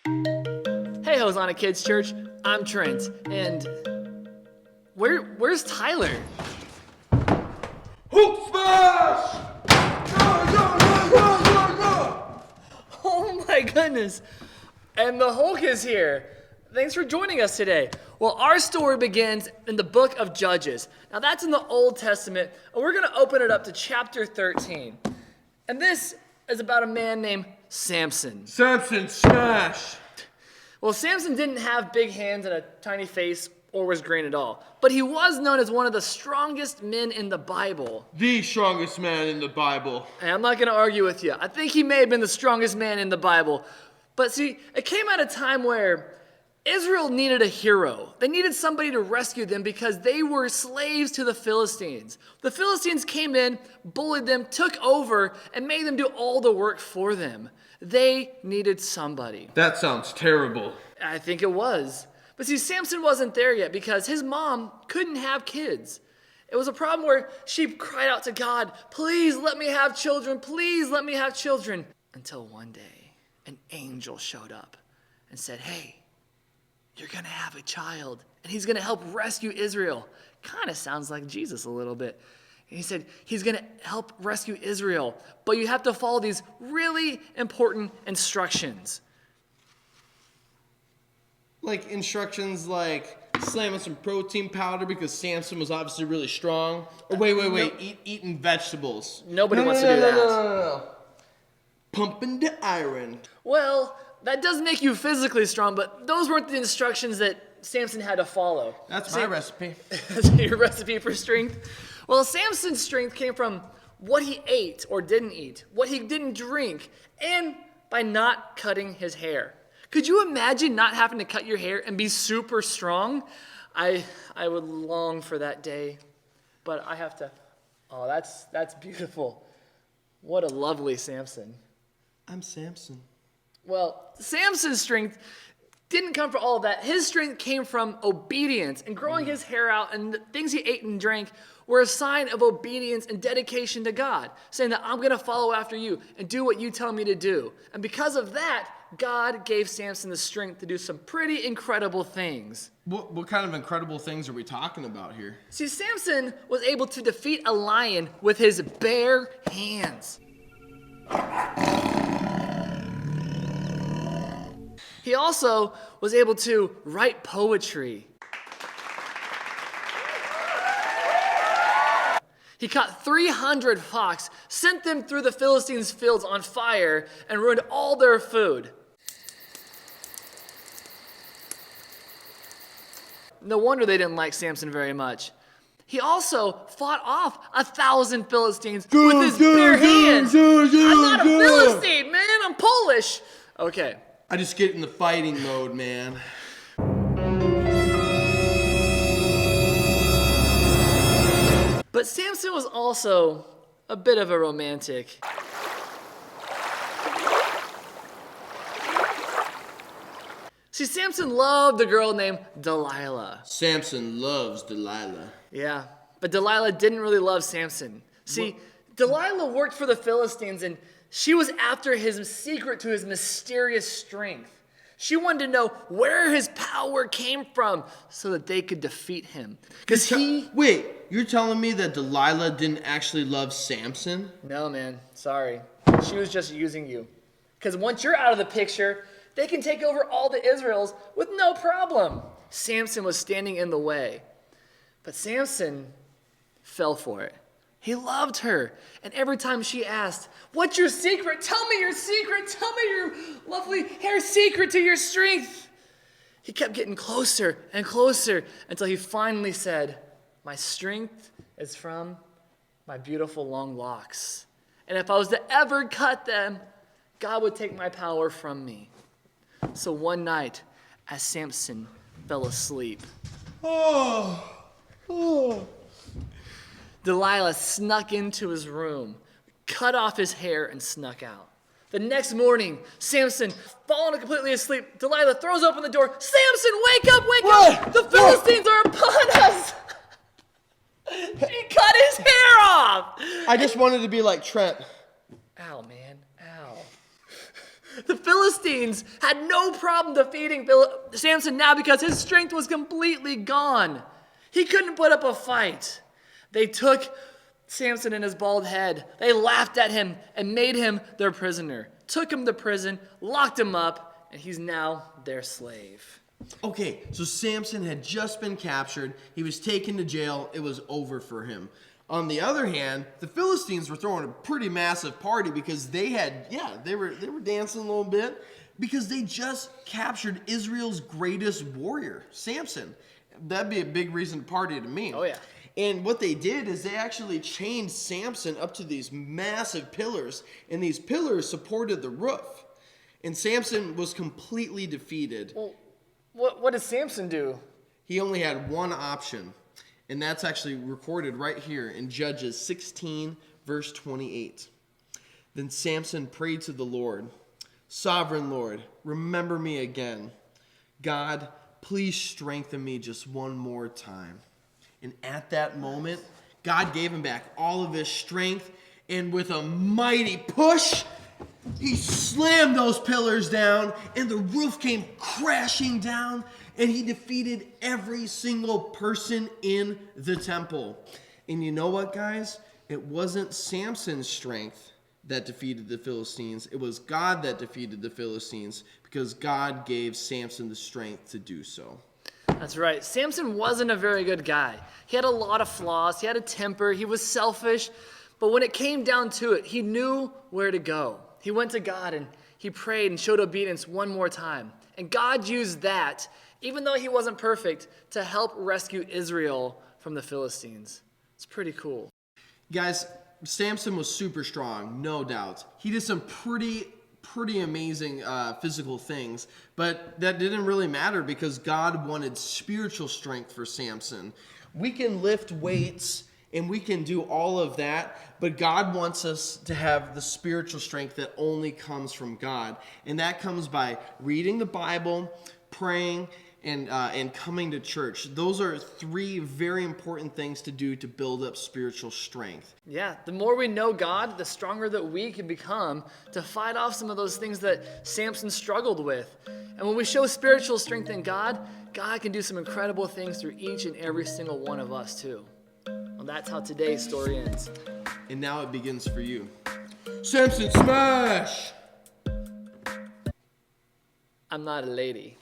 Hey, Hosanna Kids Church, I'm Trent, and where's Tyler? Hook smash! Go! Oh my goodness, and the Hulk is here. Thanks for joining us today. Well, our story begins in the book of Judges. Now that's in the Old Testament, and we're going to open it up to chapter 13. And this is about a man named Samson. Samson smash! Well, Samson didn't have big hands and a tiny face or was green at all, but he was known as one of the strongest men in the Bible. The strongest man in the Bible. And I'm not going to argue with you. I think he may have been the strongest man in the Bible. But see, it came at a time where Israel needed a hero. They needed somebody to rescue them because they were slaves to the Philistines. The Philistines came in, bullied them, took over, and made them do all the work for them. They needed somebody. That sounds terrible. I think it was. But see, Samson wasn't there yet because his mom couldn't have kids. It was a problem where she cried out to God, please let me have children, please let me have children. Until one day, an angel showed up and said, hey, you're going to have a child, and he's going to help rescue Israel. Kind of sounds like Jesus a little bit. And he said, he's going to help rescue Israel, but you have to follow these really important instructions. Like instructions like slamming some protein powder because Samson was obviously really strong. Or wait, eating vegetables. Nobody wants to do that. No. Pumping the iron. Well, that does make you physically strong, but those weren't the instructions that Samson had to follow. That's my recipe. That's your recipe for strength? Well, Samson's strength came from what he ate or didn't eat, what he didn't drink, and by not cutting his hair. Could you imagine not having to cut your hair and be super strong? I would long for that day, but I have to. Oh, that's beautiful. What a lovely Samson. I'm Samson. Well, Samson's strength didn't come from all of that. His strength came from obedience, and growing his hair out and the things he ate and drank were a sign of obedience and dedication to God, saying that I'm going to follow after you and do what you tell me to do. And because of that, God gave Samson the strength to do some pretty incredible things. What kind of incredible things are we talking about here? See, Samson was able to defeat a lion with his bare hands. He also was able to write poetry. He caught 300 fox, sent them through the Philistines' fields on fire, and ruined all their food. No wonder they didn't like Samson very much. He also fought off 1,000 Philistines with his bare hands. I'm not a Philistine, man. I'm Polish. Okay. I just get in the fighting mode, man. But Samson was also a bit of a romantic. See, Samson loved a girl named Delilah. Samson loves Delilah. Yeah, but Delilah didn't really love Samson. See, Delilah worked for the Philistines, and she was after his secret to his mysterious strength. She wanted to know where his power came from so that they could defeat him. Wait, you're telling me that Delilah didn't actually love Samson? No, man, sorry. She was just using you. Because once you're out of the picture, they can take over all the Israels with no problem. Samson was standing in the way. But Samson fell for it. He loved her. And every time she asked, what's your secret? Tell me your secret. Tell me your lovely hair secret to your strength. He kept getting closer and closer until he finally said, my strength is from my beautiful long locks. And if I was to ever cut them, God would take my power from me. So one night, as Samson fell asleep, Delilah snuck into his room, cut off his hair, and snuck out. The next morning, Samson, fallen completely asleep, Delilah throws open the door. Samson, wake up, wake up! The Philistines are upon us! He cut his hair off! I just wanted to be like Trent. Ow, man, ow. The Philistines had no problem defeating Samson now because his strength was completely gone. He couldn't put up a fight. They took Samson and his bald head. They laughed at him and made him their prisoner. Took him to prison, locked him up, and he's now their slave. Okay, so Samson had just been captured. He was taken to jail. It was over for him. On the other hand, the Philistines were throwing a pretty massive party because they were dancing a little bit because they just captured Israel's greatest warrior, Samson. That'd be a big reason to party to me. Oh, yeah. And what they did is they actually chained Samson up to these massive pillars, and these pillars supported the roof. And Samson was completely defeated. Well, what did Samson do? He only had one option, and that's actually recorded right here in Judges 16, verse 28. Then Samson prayed to the Lord, "Sovereign Lord, remember me again. God, please strengthen me just one more time." And at that moment, God gave him back all of his strength, and with a mighty push, he slammed those pillars down, and the roof came crashing down, and he defeated every single person in the temple. And you know what, guys? It wasn't Samson's strength that defeated the Philistines. It was God that defeated the Philistines because God gave Samson the strength to do so. That's right. Samson wasn't a very good guy. He had a lot of flaws. He had a temper. He was selfish. But when it came down to it, he knew where to go. He went to God and he prayed and showed obedience one more time. And God used that, even though he wasn't perfect, to help rescue Israel from the Philistines. It's pretty cool. Guys, Samson was super strong, no doubt. He did some pretty amazing physical things, but that didn't really matter because God wanted spiritual strength for Samson. We can lift weights and we can do all of that, but God wants us to have the spiritual strength that only comes from God. And that comes by reading the Bible, praying, and coming to church. Those are three very important things to do to build up spiritual strength. Yeah, the more we know God, the stronger that we can become to fight off some of those things that Samson struggled with. And when we show spiritual strength in God, God can do some incredible things through each and every single one of us too. Well, that's how today's story ends. And now it begins for you. Samson, smash! I'm not a lady.